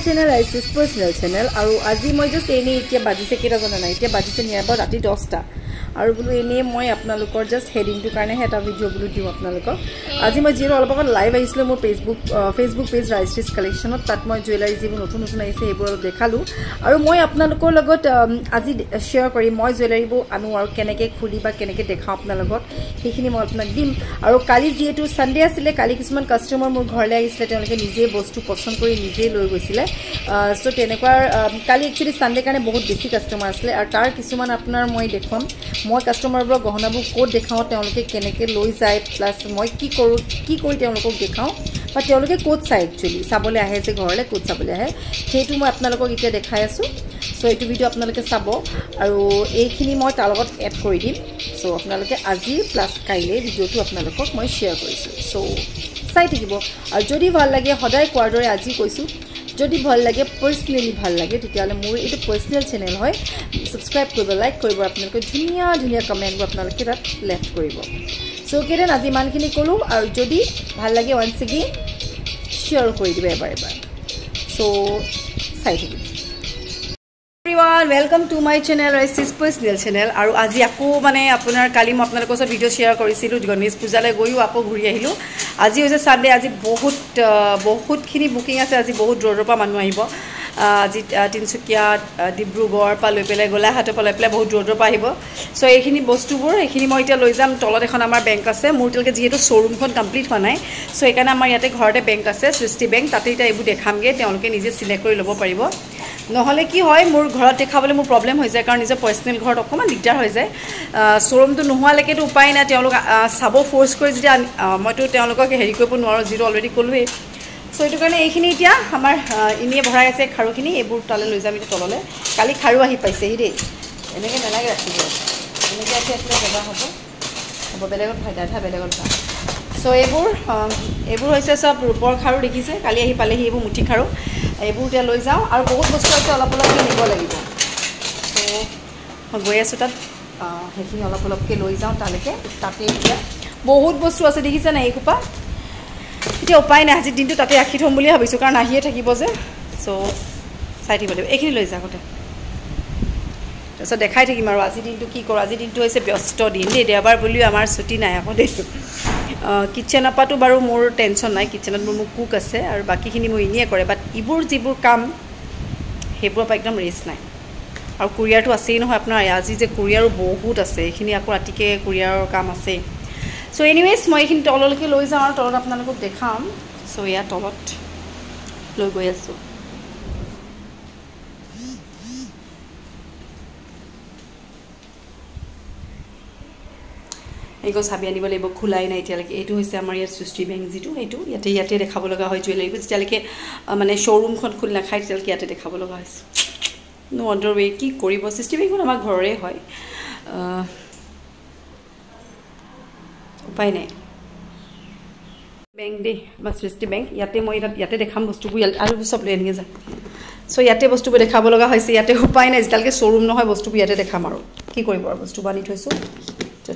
channel is personal channel. Aru aji moi just eni itia bajise keta jana na itia bajise near about rati 10 আৰু বলো এনে মই আপোনালোকৰ just heading two কাৰণে এটা video বলো দিও আপোনালোকক আজি মই জিৰো অলপ আগত লাইভ আহিছিল মোৰ ফেসবুক পেজ ৰাইস্টিস কালেকশনত তাত মই জুৱেলাৰী যিবোৰ নতুন নতুন আহিছে এইবোৰ দেখালো আৰু মই আপোনালোকৰ লগত আজি শেয়াৰ কৰি মই জুৱেলাৰীবোৰ আনো আৰু কেনেকৈ খুলি বা কেনেকৈ দেখাও আপোনালোকক সেইখিনি মই আপোনাক দিম আৰু কালি যেটো সানডে আছিল কালি কিছুমান কাস্টমাৰ মোৰ ঘৰলৈ আহিছিল তেওঁলোকে নিজে বস্তু পছন্দ কৰি নিজে লৈ গৈছিল সো তেনেকুৱা কালি একচুয়ালি সানডে কাৰণে বহুত বেছি কাস্টমাৰ আছিল আৰু তাৰ কিছুমান আপোনাৰ মই দেখম মই কাস্টমাৰবোৰ গহনাবোৰ কোড দেখাও তেওঁলোকে কেনেকৈ লৈ যায় প্লাস মই কি কৰি তেওঁলোকক দেখাও বা তেওঁলোকে কোড চাই একচুয়ালি চাবলৈ আহে যে ঘৰলৈ কোড চাবলৈ আহে সেইটো মই আপোনালোকক এতিয়া দেখাই আছো সো এইটো ভিডিও আপোনালোকে চাব আৰু এইখিনি মই তাৰ লগত এড কৰি দিম সো আপোনালোকে আজি প্লাস কাইলে ভিডিওটো আপোনালোকক মই শেয়াৰ কৰিছো সো চাই থাকিব আৰু যদি ভাল লাগে সদায় কোৱাৰ দৰে আজি কৈছো যদি ভাল লাগে পাৰ্সোনালি ভাল লাগে তেতিয়ালে মোৰ এটো পাৰ্সোনাল চ্যানেল হয় সাবস্ক্ৰাইব কৰিব লাইক কৰিব আপোনালোকে ধুনিয়া ধুনিয়া কমেন্ট আপোনালোকে তাত লেফট কৰিব সো কেৰেন আজি মানখিনি কলো আৰু যদি ভাল লাগে ওয়ান্স এগেইন শেয়াৰ কৰি দিবা এবাৰ সো চাই থাকিব everyone welcome to my channel Rice's personal channel আৰু আজি আকো মানে আপোনাৰ কালি মই আপোনালোকৰ লগত ভিডিও শেয়াৰ কৰিছিলো গণেশ পূজালৈ গৈও আপো ঘূৰি আহিলো আজি হৈছে সানডে আজি বহুতখিনি বুকিং আছে আজি বহুত দূৰৰ পৰা মানুহ আহিব আজি তিনচুকীয়া ডিব্ৰুগড় পা লৈ পেলাই গোলাঘাটৰ পা লৈ পেলাই বহুত দূৰৰ পৰা আহিব সো এইখিনি বস্তুবোৰ এইখিনি মই এতিয়া লৈ যাম তলত এখন আমাৰ বেংক আছে মোৰ তেলকে যেহেতু শ্বৰুমখন কমপ্লিট হোৱা নাই সো এইকাৰণে আমাৰ ইয়াতে ঘৰতে বেংক আছে সৃষ্টি বেংক তাতে এটা এইবোৰ দেখামগে তেওঁলোকে নিজে সিলেক্ট কৰি ল'ব পাৰিব নহলে কি হয় মোৰ ঘৰত দেখাবলৈ মোৰ প্ৰবলেম হৈ যায় কাৰণ নিজৰ পাৰ্সোনাল ঘৰত অকমান দিগদাৰ হৈ যায় শ্বৰুমটো নোহোৱালৈকেতো উপায় নাই তেওঁলোক সাব ফোৰ্স কৰি যেতিয়া মইতো তেওঁলোকক হেৰি কৰিব নোৱাৰো জিৰো অলৰেডি কলোৱে সো এইটো কাৰণে এইখিনি এতিয়া আমাৰ ইনিয়ে ভৰাই আছে খাৰুখিনি এইবোৰ তালে লৈ যাম এতিয়া তললে কালি খাৰু আহি পাইছে হি দেই এনেকৈ নালাগে ৰাখিব এনেকৈ আছে এটা জগা হ'ব বেলেগত ভাই দাধা বেলেগত ভা সো এইবোৰ হৈছে সব ৰূপৰ খাৰু দেখিছে কালি আহি পালেহি এইবোৰ মুঠি খাৰু এইবোৰ এতিয়া লৈ যাওঁ আৰু বহুত বস্তু আছে অলপ অলপকৈ নিব লাগিব সো গৈ আছো তাত সেইখিনি অলপ অলপকৈ লৈ যাওঁ তালৈকে তাতে এতিয়া বহুত বস্তু আছে দেখিছে না এইখোপা এতিয়া উপায় নাই আজি দিনটো তাতে ৰাখি থম বুলি ভাবিছো কাৰণ আহিয়ে থাকিব যে সো চাই থাকিব লাগিব এইখিনি লৈ যাওঁ আগতে তাৰপিছত দেখাই থাকিম আৰু আজি দিনটো কি কৰোঁ আজি দিনটো হৈছে ব্যস্ত দিন দেই দেওবাৰ বুলিও আমাৰ ছুটি নাই আকৌ দেই কিচেন আপাটো বাৰু মোৰ টেনশ্যন নাই কিচেনত মোৰ কুক আছে আৰু বাকীখিনি মই ইনিয়ে কৰে বাট ইবোৰ যিবোৰ কাম সেইবোৰৰ পৰা একদম ৰেষ্ট নাই আৰু কুৰিয়াৰটো আছেই নহয় আপোনাৰ আজি যে কুৰিয়াৰো বহুত আছে এইখিনি আকৌ ৰাতিকে কুৰিয়াৰৰ কাম আছে সো এনিৱেজ মই এইখিনি তললৈকে লৈ যাওঁ আৰু তলত আপোনালোকক দেখাম সো ইয়াৰ তলত লৈ গৈ আছোঁ এইগো চাবি আনিব লাগিব খোলাই নাই এতিয়ালৈকে এইটো হৈছে আমাৰ ইয়াত সৃষ্টি বেংক যিটো এইটো ইয়াতে দেখাব লগা হয় জুৱেলাৰীবোৰ যেতিয়ালৈকে মানে শ্বৰুমখন খুলি নাখায় তেতিয়ালৈকে ইয়াতে দেখাব লগা হৈছে নো আণ্ডাৰ ৱে কি কৰিব সৃষ্টি বেংকখন আমাৰ ঘৰৰে হয় উপায় নাই বেংক দেই বা সৃষ্টি বেংক ইয়াতে মই ইয়াতে দেখাম বস্তুবোৰ আৰু চব লৈ আনিয়ে যাম সো ইয়াতে বস্তুবোৰ দেখাব লগা হৈছে ইয়াতে উপায় নাই যেতিয়ালৈকে শ্বৰুম নহয় বস্তুবোৰ ইয়াতে দেখাম আৰু কি কৰিব আৰু বস্তুবোৰ আনি থৈছোঁ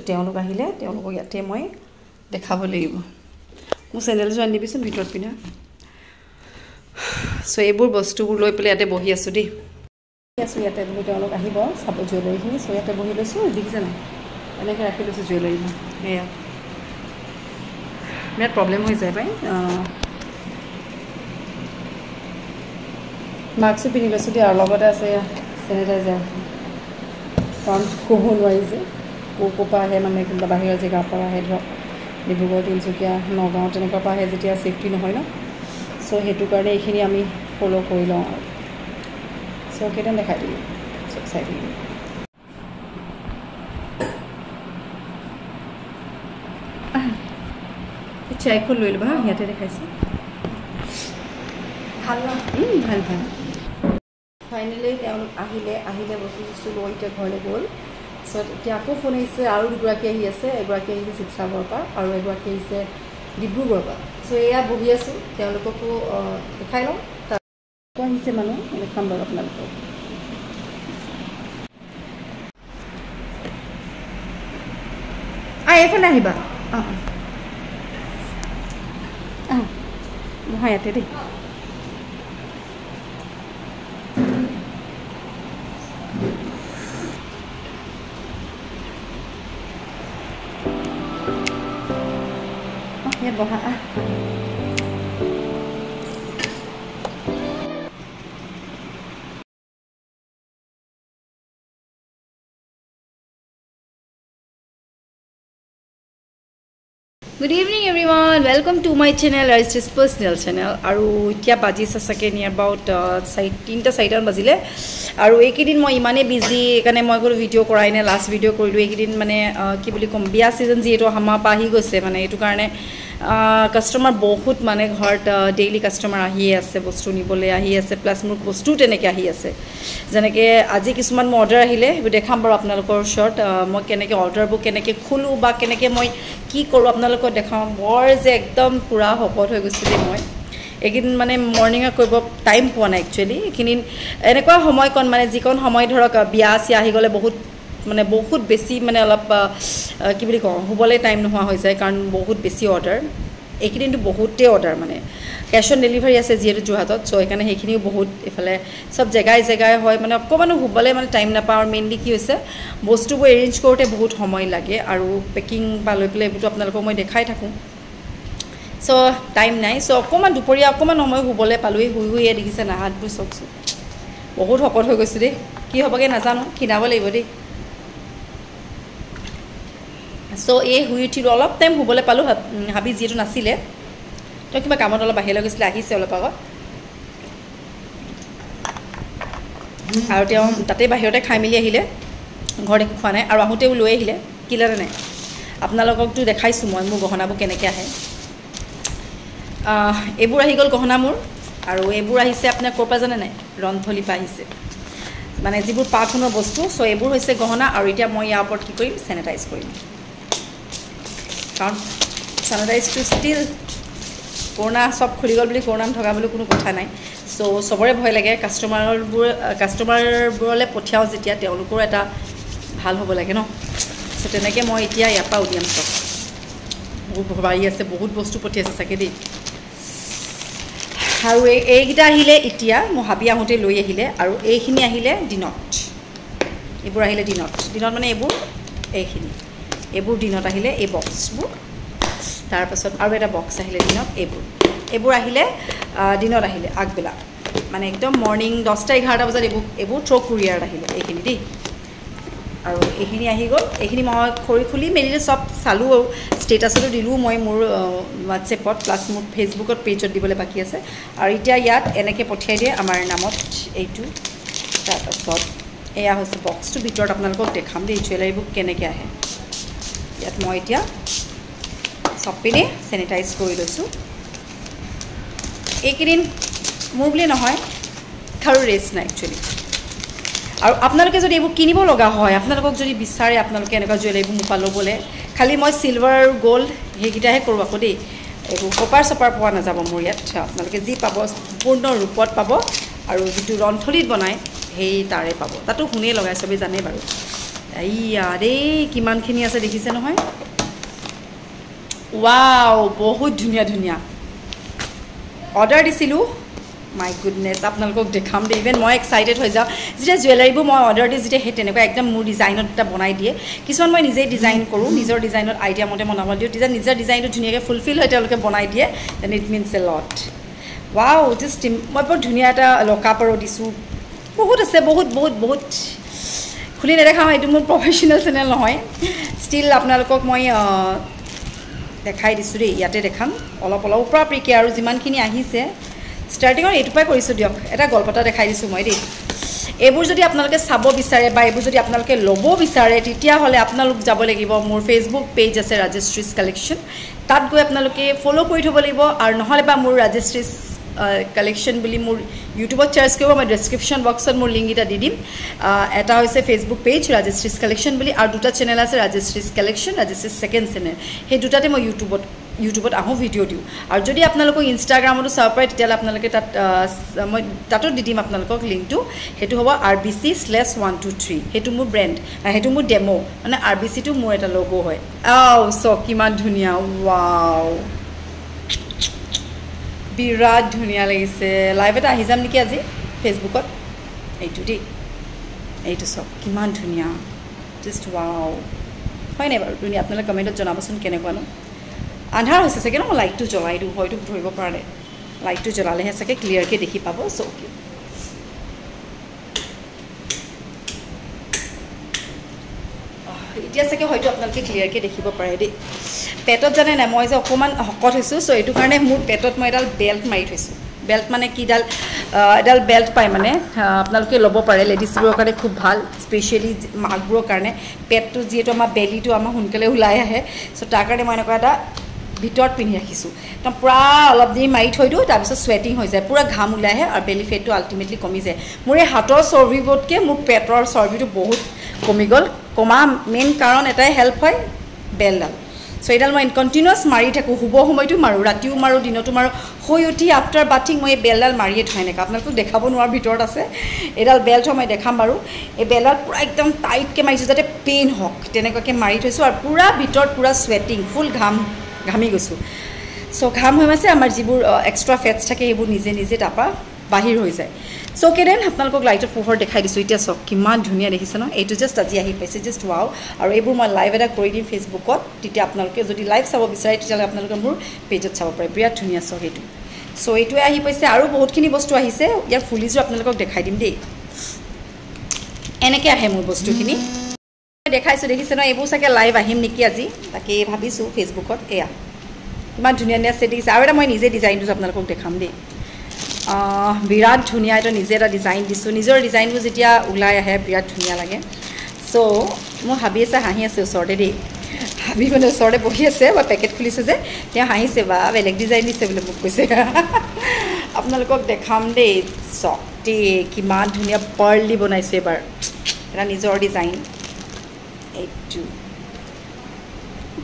তেওঁলোক আহিলে তেওঁলোকক ইয়াতে মই দেখাব লাগিব মোৰ চেনেলটো আনি দিবিচোন ভিতৰত পিনা সো এইবোৰ বস্তুবোৰ লৈ পেলাই ইয়াতে বহি আছোঁ দেই ইয়াতে তেওঁলোক আহিব চাব জুৱেলাৰীখিনি সো ইয়াতে বহি লৈছোঁ দেখিছে নাই এনেকৈ ৰাখি লৈছোঁ জুৱেলাৰীবোৰ এয়া বিৰাট প্ৰব্লেম হৈ যায় পাই মাস্কো পিন্ধি লৈছোঁ দেই আৰু লগতে আছে চেনিটাইজাৰ কাৰণ ক'ব নোৱাৰি যে ক'ৰ পৰা আহে মানে কোনোবা বাহিৰৰ জেগাৰ পৰা আহে ধৰক ডিব্ৰুগড় তিনচুকীয়া নগাঁও তেনেকুৱাৰ পৰা আহে যেতিয়া ছেফটি নহয় ন সো সেইটো কাৰণে এইখিনি আমি ফ'ল' কৰি লওঁ আৰু সো কেইটান দেখাই দিলোঁ চব চাই দিলোঁ চাইখন লৈ ল'বা ইয়াতে দেখাইছোঁ ভাল ন ভাল ফাইনেলি তেওঁলোক আহিলে বস্তু লৈ এতিয়া ঘৰলৈ গ'ল সো এতিয়া আকৌ ফোন আহিছে আৰু দুগৰাকী আহি আছে এগৰাকী আহিছে শিৱসাগৰৰ পৰা আৰু এগৰাকী আহিছে ডিব্ৰুগড়ৰ পৰা সো এয়া বহি আছোঁ তেওঁলোককো দেখাই লওঁ তাত আহিছে মানুহ দেখাম বাৰু আপোনালোকক এইফালে আহিবা নহয় ইয়াতে দেই ইয়াত বহা Good evening everyone, welcome to my channel, Rajesh personal channel. Aru itia bajise sake near about 3-4 bazile. Aru ekidin moi imane busy ekane moi koro video korai na last video korilu ekidin mane ki boli kom biya season ji eto hama pa hi goise mane etu karone customer bahut mane ghart daily customer ahi ase bostu nibole ahi ase plus mur bostu teneke ahi ase janeke aji kisuman mo order ahile dekham bar apnalokor short moi keneke order book keneke khulu ba keneke moi কি কৰো আপোনালোকক দেখাম বৰ যে একদম পুৰা হপত হৈ গৈছিল মই একদিন মানে মৰ্নিং কৰিব টাইম পোৱা নাই একচুয়ালি কিনিন এনেকুৱা সময় কোন মানে যিকোন সময় ধৰক বিয়া সি আহি গলে বহুত বেছি মানে অলপ কি বুলি কওঁ হুবলে টাইম নোহোৱা হৈ যায় কাৰণ বহুত বেছি অৰ্ডাৰ একদিনটো বহুতে অৰ্ডাৰ মানে ক্যাশ অন ডেলিভাৰী আছে যিহেতু জুহাতত সো এখানে হেখিনিও বহুত এফালে সব জায়গায় হয় মানে অকমানো হুবলে মানে টাইম না পাওয়ার মেইনলি কি হৈছে বস্তুবোৰ এৰেঞ্জ কৰোতে বহুত সময় লাগে আৰু পেকিং বা লৈ প্লে বুটো আপোনালোকক মই দেখাই থাকো সো টাইম নাই সো অকমান দুপৰীয়া অকমান সময় হুবলে পালুই হুই দেখিছে না হাতবোৰ চকছো বহুত হকত হৈ গৈছে দে কি হবগে নাজানো কিনাব লাগিব দে সো এই হুই উঠিলো অলপ টাইম হুবলে পালু হাবি যেটো নাছিলে তো কিবা কামত অলপ বাহিৰলৈ গৈছিল আহিছে অলপ আগত আৰু তেওঁ তাতে বাহিৰতে খাই মিলি আহিলে ঘৰত একো খোৱা নাই আৰু আহোতেও লৈ আহিলে কিলাৰে নাই আপোনালোককটো দেখাইছো মই মোৰ গহনাবোৰ কেনেকৈ আহে এবোৰ আহি গল গহনা মোৰ আৰু এবোৰ আহিছে আপোনাৰ কোপা জানে নাই ৰন্থলি পা আহিছে মানে যিবোৰ পাখনৰ বস্তু সো এবোৰ হৈছে গহনা আৰু এতিয়া মই ইয়াৰ ওপৰত কি কৰিম স্যানিটাইজ কৰিম কাৰণ স্যানিটাইজ টু ষ্টিল কোৰোনা সব খুলি গল বুলি কোৰোনা থকা বুলি কোনো কথা নাই সো সবৰে ভয় লাগে কাস্টমাৰবোৰলে পঠিয়াও যেতিয়া তেওঁলোকৰ এটা ভাল হ'ব লাগে ন সো তেনেকে মই এতিয়া ইয়াপা উদিয়াম সব বহুত ভবাই আছে বহুত বস্তু পঠিয়াছে সাকে দেই আৰু এইগিটা আহিলে এতিয়া মই হাবি আহোতে লৈ আহিলে আৰু এইখিনি আহিলে দিনত এবোৰ আহিলে দিনত মানে এবোৰ দিনত আহিলে এই বক্সবোৰ তাৰ পাছত আৰু এটা বক্স আহিলে দিনত এবোৰ আহিলে দিনত আহিলে আগবেলা মানে একদম মৰ্নিং 10-11 বজাত এবোৰ থ্ৰো কুৰিয়াৰ আহিলে এইখিনি দেই আৰু এইখিনি আহি গল এইখিনি মই খুলি মেলিলে সব চালু আৰু ষ্টেটাছটো দিলু মই মোৰ WhatsAppত প্লাস মোৰ ফেসবুকত পেজত দিবলে বাকি আছে আৰু এতিয়া ইয়াত এনেকে পঠিয়াই দিয়ে আমাৰ নামত এইটো তাৰ পাছত এয়া হৈছে বক্সটো ভিতৰত আপোনালোকক দেখাম দেই জুৱেলাৰীবোৰ কেনেকৈ আহে ইয়াত মই এতিয়া সব পিনে স্যানিটাইজ কৰি লৈছো এইকিদিন মোৰ বুলি নহয় কাৰো ৰেষ্ট নাই একচুয়ালি আৰু আপোনালোকে যদি এইবোৰ কিনিব লগা হয় আপোনালোকক যদি বিচাৰে আপোনালোকে এনেকুৱা জুৱেলাৰীবোৰ মুপা ল'বলে খালি মই সিলভাৰ গোল্ড হেগিটাহে কৰো আকৌ দেই এইবোৰ কপাৰ সপাৰ পোৱা নাযাব মোৰ ইয়াত আপোনালোকে যি পাব পূৰ্ণ ৰূপত পাব আৰু যেটো ৰন্থলিত বনাই হেই তাৰে পাব তাতো হুনে লগাই সবে জানে বাৰু আইয়া ৰে কিমানখিনি আছে দেখিছে নহয় Wow, বহুত ধুনিয়া অৰ্ডাৰ দিছিলু মাই গুডনেস আপোনালোকক দেখাম দে ইভেন মই এক্সাইটেড হৈ যাও যেটা জুৱেলাৰীবোৰ মই অৰ্ডাৰ দি যেটা হে তেনেকুৱা একদম মোৰ ডিজাইনত এটা বনাই দিয়ে কিছুমান মই নিজে ডিজাইন কৰো নিজৰ ডিজাইনত আইডিয়া মতে বনাব দিও তেতিয়া নিজৰ ডিজাইনটো ধুনিয়াকৈ ফুলফিল হয় তেওঁলোকে বনাই দিয়ে then it means a lot wow just মই বহুত ধুনিয়া এটা লকাপৰো দিছো বহুত আছে বহুত খুলি নেদেখা হয় এইটো মোৰ প্ৰফেশনাল চেনেল নহয় ষ্টিল আপোনালোকক মই দেখাই দিছো ৰে ইয়াতে দেখাম অলপ উপ্ৰাপ্ৰিকে আৰু যিমানখিনি আহিছে স্টাৰ্টিংৰ এটুপাই কৰিছো দিয়ক এটা গল্পটা দেখাই দিছো মই দেই এবোৰ যদি আপোনালোকে চাব বিচাৰে বা এবোৰ যদি আপোনালোকে লব বিচাৰে তেতিয়া হলে আপোনালোক যাব লাগিব মোৰ ফেসবুক পেজ আছে ৰাজেশ্ৰীজ কালেকশন তাত গৈ আপোনালোকে ফলো কৰি থব লাগিব আৰু নহলে বা মোৰ ৰাজেশ্ৰীজ কালেকশন বুলি মোৰ ইউটিউবত চাৰ্জ কৰিব মই ডেসক্ৰিপশন বক্সত মোৰ লিংক এটা দি দিম এটা হৈছে ফেসবুক পেজ ৰাজেশ্ৰীজ কালেকশন বুলি আৰু দুটা চেনেল আছে ৰাজেশ্ৰীজ কালেকশন ৰাজেশ্ৰীজ সেকেন্ড চেনেল হে দুটাতে মই ইউটিউবত আহো ভিডিও দিও আৰু যদি আপোনালোকক ইনষ্টাগ্ৰামতো চাব পাৰে তেতিয়া আপোনালোকে তাত মই তাতো দি দিম আপোনালোকক লিংকটো হেতু হ'ব rbc/123 হেতু মোৰ ব্ৰ্যান্ড হেতু মোৰ ডেমো মানে rbc টো মোৰ এটা লোগো হয় সো কিমান ধুনিয়া ওয়াও বিৰাট ধুনিয়া লাগিছে লাইভ এটা আহি যাম নেকি আজি ফেসবুকত এইটো দি এইটো সব কিমান ধুনিয়া জাস্ট ওয়াও হয় নাই বাৰু ধুনিয়া আপোনালোকে কমেন্টত জনাবচোন কেনেকুৱানো আন্ধাৰ হৈছে চাগে ন লাইটটো জ্বলাই দিওঁ হয়তো ধৰিব পৰা নাই লাইটটো জ্বলালেহে চাগে ক্লিয়াৰকৈ দেখি পাব চ' এতিয়া চাগে হয়তো আপোনালোকে ক্লিয়াৰকৈ দেখিব পাৰে দেই পেটত জানে নাই মই যে অকণমান শকত হৈছোঁ চ' এইটো কাৰণে মোৰ পেটত মই এডাল বেল্ট মাৰি থৈছোঁ বেল্ট মানে কিডাল এডাল বেল্ট পায় মানে আপোনালোকে ল'ব পাৰে লেডিজবোৰৰ কাৰণে খুব ভাল স্পেচিয়েলি মাকবোৰৰ কাৰণে পেটটো যিহেতু আমাৰ বেলিটো আমাৰ সোনকালে ওলাই আহে চ' তাৰ কাৰণে মই এনেকুৱা এটা ভিতৰত পিন্ধি ৰাখিছোঁ একদম পূৰা অলপ দেৰি মাৰি থৈ দিওঁ তাৰপিছত চুৱেটিং হৈ যায় পূৰা ঘাম ওলাই আহে আৰু বেলি ফেটটো আল্টিমেটলি কমি যায় মোৰ এই হাতৰ চৰ্বিবোৰতকৈ মোৰ পেটৰ চৰ্বিটো বহুত কমি গ'ল কমা মেইন কাৰণ এটাই হেল্প হয় বেলডাল চ' এইডাল মই কণ্টিনিউৱাছ মাৰি থাকোঁ শুব সময়তো মাৰোঁ ৰাতিও মাৰোঁ দিনতো মাৰোঁ শুই উঠি আফটাৰ বাথিং মই এই বেলডাল মাৰিয়ে থওঁ এনেকৈ আপোনালোকক দেখাব নোৱাৰাৰ ভিতৰত আছে এইডাল বেল্ট মই দেখাম বাৰু এই বেলডাল পূৰা একদম টাইটকৈ মাৰিছোঁ যাতে পেইন হওক তেনেকুৱাকৈ মাৰি থৈছোঁ আৰু পূৰা ভিতৰত পূৰা চুৱেটিং ফুল ঘামি গৈছোঁ চ' ঘাম হৈ আছে আমাৰ যিবোৰ এক্সট্ৰা ফেটছ থাকে সেইবোৰ নিজে নিজে তাৰপৰা বাহিৰ হৈ যায় চ' কেনেন আপোনালোকক লাইটৰ পোহৰ দেখাই দিছোঁ এতিয়া চাওক কিমান ধুনীয়া দেখিছে ন এইটো জাষ্ট আজি আহি পাইছে জাষ্ট ৱাও আৰু এইবোৰ মই লাইভ এটা কৰি দিম ফেচবুকত তেতিয়া আপোনালোকে যদি লাইভ চাব বিচাৰে তেতিয়াহ'লে আপোনালোকে মোৰ পেজত চাব পাৰে বিৰাট ধুনীয়া চাওক এইটো চ' এইটোৱে আহি পাইছে আৰু বহুতখিনি বস্তু আহিছে ইয়াৰ ফুলিযোৰ আপোনালোকক দেখাই দিম দেই এনেকৈ আহে মোৰ বস্তুখিনি দেখাইছোঁ দেখিছে ন এইবোৰ চাগে লাইভ আহিম নেকি আজি তাকে ভাবিছোঁ ফেচবুকত এয়া কিমান ধুনীয়া ধুনীয়া ছেট দেখিছে আৰু এটা মই নিজে ডিজাইনটো আপোনালোকক দেখাম দেই বিৰাট ধুনীয়া এটা নিজে এটা ডিজাইন দিছোঁ নিজৰ ডিজাইনবোৰ যেতিয়া ওলাই আহে বিৰাট ধুনীয়া লাগে চ' মই ভাবি আছে হাঁহি আছে ওচৰতে দেই ভাবি মানে ওচৰতে বহি আছে বা পেকেট খুলিছোঁ যে তেওঁ হাঁহিছে বা বেলেগ ডিজাইন দিছে বুলি মোক কৈছে আপোনালোকক দেখাম দেই চাওক দেই কিমান ধুনীয়া পাৰ্ল দি বনাইছোঁ এবাৰ এটা নিজৰ ডিজাইন এইটো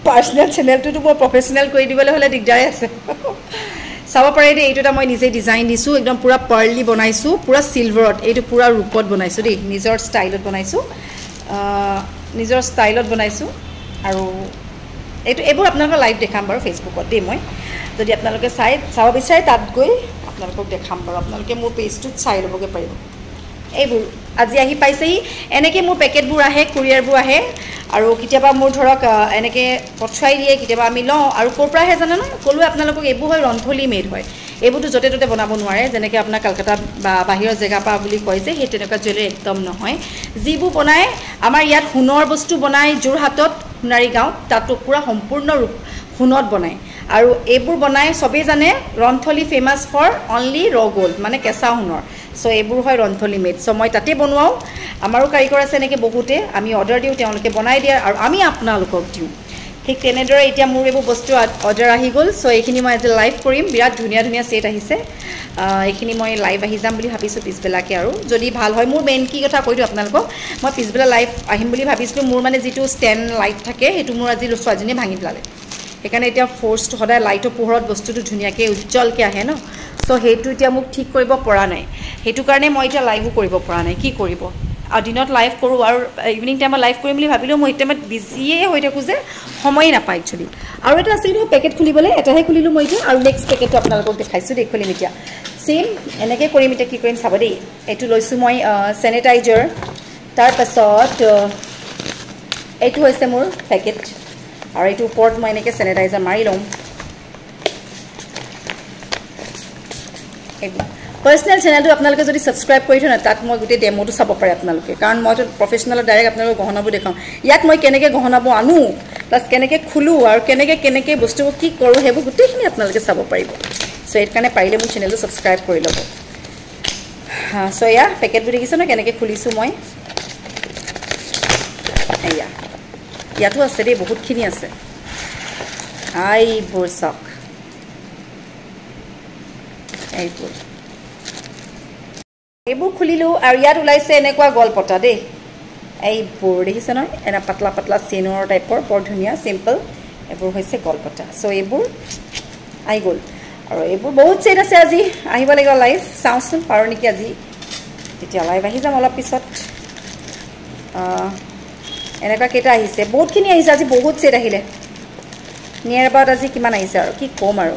পাৰ্চনেল চেনেলটোতো মই প্ৰফেচনেল কৰি দিবলৈ হ'লে দিগদাৰে আছে চাব পাৰে দেই এইটো এটা মই নিজে ডিজাইন দিছোঁ একদম পূৰা পাৰ্লি বনাইছোঁ পূৰা চিলভাৰত এইটো পূৰা ৰূপত বনাইছোঁ দেই নিজৰ ষ্টাইলত বনাইছোঁ আৰু এইবোৰ আপোনালোকৰ লাইভ দেখাম বাৰু ফেচবুকত দেই মই যদি আপোনালোকে চাব বিচাৰে তাত গৈ আপোনালোকক দেখাম বাৰু আপোনালোকে মোৰ পেজটোত চাই ল'বগৈ পাৰিব এইবোৰ আজি আহি পাইছেহি এনেকৈ মোৰ পেকেটবোৰ আহে কুৰিয়াৰবোৰ আহে আৰু কেতিয়াবা মোৰ ধৰক এনেকৈ পঠুৱাই দিয়ে কেতিয়াবা আমি লওঁ আৰু ক'ৰ পৰা আহে জানে ন ক'লোৱে আপোনালোকক এইবোৰ হয় ৰন্থলি মেড হয় এইবোৰতো য'তে ত'তে বনাব নোৱাৰে যেনেকৈ আপোনাৰ কলকাতা বা বাহিৰৰ জেগাৰ পৰা বুলি কয় যে সেই তেনেকুৱা জুৱেলাৰী একদম নহয় যিবোৰ বনায় আমাৰ ইয়াত সোণৰ বস্তু বনায় যোৰহাটত সোণাৰী গাঁও তাতো পূৰা সম্পূৰ্ণ সোণত বনায় আৰু এইবোৰ বনায় চবেই জানে ৰন্থলি ফেমাছ ফৰ অনলি ৰ গ'ল্ড মানে কেঁচা সোণৰ চ' এইবোৰ হয় ৰন্থলি মেড চ' মই তাতে বনোৱাওঁ আমাৰো কাৰিকৰ আছে এনেকৈ বহুতে আমি অৰ্ডাৰ দিওঁ তেওঁলোকে বনাই দিয়ে আৰু আমি আপোনালোকক দিওঁ ঠিক তেনেদৰে এতিয়া মোৰ এইবোৰ বস্তু অৰ্ডাৰ আহি গ'ল চ' এইখিনি মই আজি লাইভ কৰিম বিৰাট ধুনীয়া ধুনীয়া ছেট আহিছে এইখিনি মই লাইভ আহি যাম বুলি ভাবিছোঁ পিছবেলাকৈ আৰু যদি ভাল হয় মোৰ মেইন কি কথা কৈ দিওঁ আপোনালোকক মই পিছবেলা লাইভ আহিম বুলি ভাবিছিলোঁ মোৰ মানে যিটো ষ্টেণ্ড লাইট থাকে সেইটো মোৰ আজি ছোৱালীজনীয়ে ভাঙি পেলালে সেইকাৰণে এতিয়া ফ'ৰ্চটো সদায় লাইটৰ পোহৰত বস্তুটো ধুনীয়াকৈ উজ্জ্বলকৈ আহে ন চ' সেইটো এতিয়া মোক ঠিক কৰিব পৰা নাই সেইটো কাৰণে মই এতিয়া লাইভো কৰিব পৰা নাই কি কৰিব আৰু দিনত লাইভ কৰোঁ আৰু ইভিনিং টাইমত লাইভ কৰিম বুলি ভাবিলেও মই সেইটো টাইমত বিজিয়ে হৈ থাকোঁ যে সময়ে নাপায় একচুৱেলি আৰু এটা আছে কিন্তু পেকেট খুলিবলৈ এটাহে খুলিলোঁ মই এতিয়া আৰু নেক্সট পেকেটটো আপোনালোকক দেখাইছোঁ দেই খুলিম এতিয়া ছেইম এনেকৈ কৰিম এতিয়া কি কৰিম চাব দেই এইটো লৈছোঁ মই চেনিটাইজাৰ তাৰপাছত এইটো হৈছে মোৰ পেকেট আৰু এইটো ওপৰত মই এনেকৈ চেনিটাইজাৰ মাৰি লওঁ পাৰ্চনেল চেনেলটো আপোনালোকে যদি ছাবস্ক্ৰাইব কৰি থয় ন তাত মই গোটেই ডেমোটো চাব পাৰে আপোনালোকে কাৰণ মইতো প্ৰফেচনেলত ডাইৰেক্ট আপোনালোকক গহনাবোৰ দেখাওঁ ইয়াত মই কেনেকৈ গহনাবোৰ আনো প্লাছ কেনেকৈ খোলোঁ আৰু কেনেকৈ বস্তুবোৰ কি কৰোঁ সেইবোৰ গোটেইখিনি আপোনালোকে চাব পাৰিব চ' এইটো কাৰণে পাৰিলে মোৰ চেনেলটো ছাবস্ক্ৰাইব কৰি ল'ব চ' এয়া পেকেটবোৰ দেখিছে ন কেনেকৈ খুলিছোঁ মই এয়া ইয়াতো আছে দেই বহুতখিনি আছে এইবোৰ চাওক এইবোৰ খুলিলোঁ আৰু ইয়াত ওলাইছে এনেকুৱা গলপতা দেই এইবোৰ দেখিছে নহয় এনে পাতলা পাতলা চেইনৰ টাইপৰ বৰ ধুনীয়া চিম্পল এইবোৰ হৈছে গলপতা চ' এইবোৰ আহি গ'ল আৰু এইবোৰ বহুত ছেট আছে আজি আহিব লাগিব লাইভ চাওঁচোন পাৰোঁ নেকি আজি তেতিয়া লাইভ আহি যাম অলপ পিছত এনেকুৱা কেইটা আহিছে বহুতখিনি আহিছে আজি বহুত ছেট আহিলে নিয়াৰ এবাউট আজি কিমান আহিছে আৰু কি ক'ম আৰু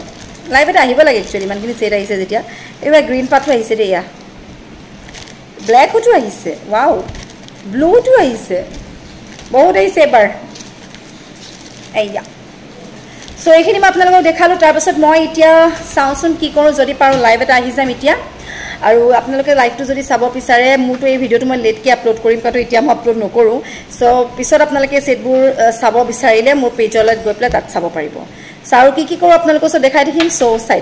লাইভ এটা আহিব লাগে একচুৱেলি ইমানখিনি ছেট আহিছে যেতিয়া এইবাৰ গ্ৰীণ পাতো আহিছে দেই এয়া ব্লেকতো আহিছে ৱাও ব্লুটো আহিছে বহুত আহিছে এবাৰ এয়া সো এইখিনি মই আপোনালোকক দেখালোঁ তাৰপাছত মই এতিয়া চাওঁচোন কি কৰোঁ যদি পাৰোঁ লাইভ এটা আহি যাম এতিয়া আৰু আপোনালোকে লাইভটো যদি চাব বিচাৰে মোৰতো এই ভিডিঅ'টো মই লেটকৈ আপলোড কৰিম কাৰণ এতিয়া মই আপলোড নকৰোঁ সো পিছত আপোনালোকে সেটবোৰ চাব বিচাৰিলে মোৰ পেজলৈ গৈ পেলাই তাত চাব পাৰিব সো আৰু কি কৰোঁ আপোনালোকৰ ওচৰত দেখাই থাকিম সো চাই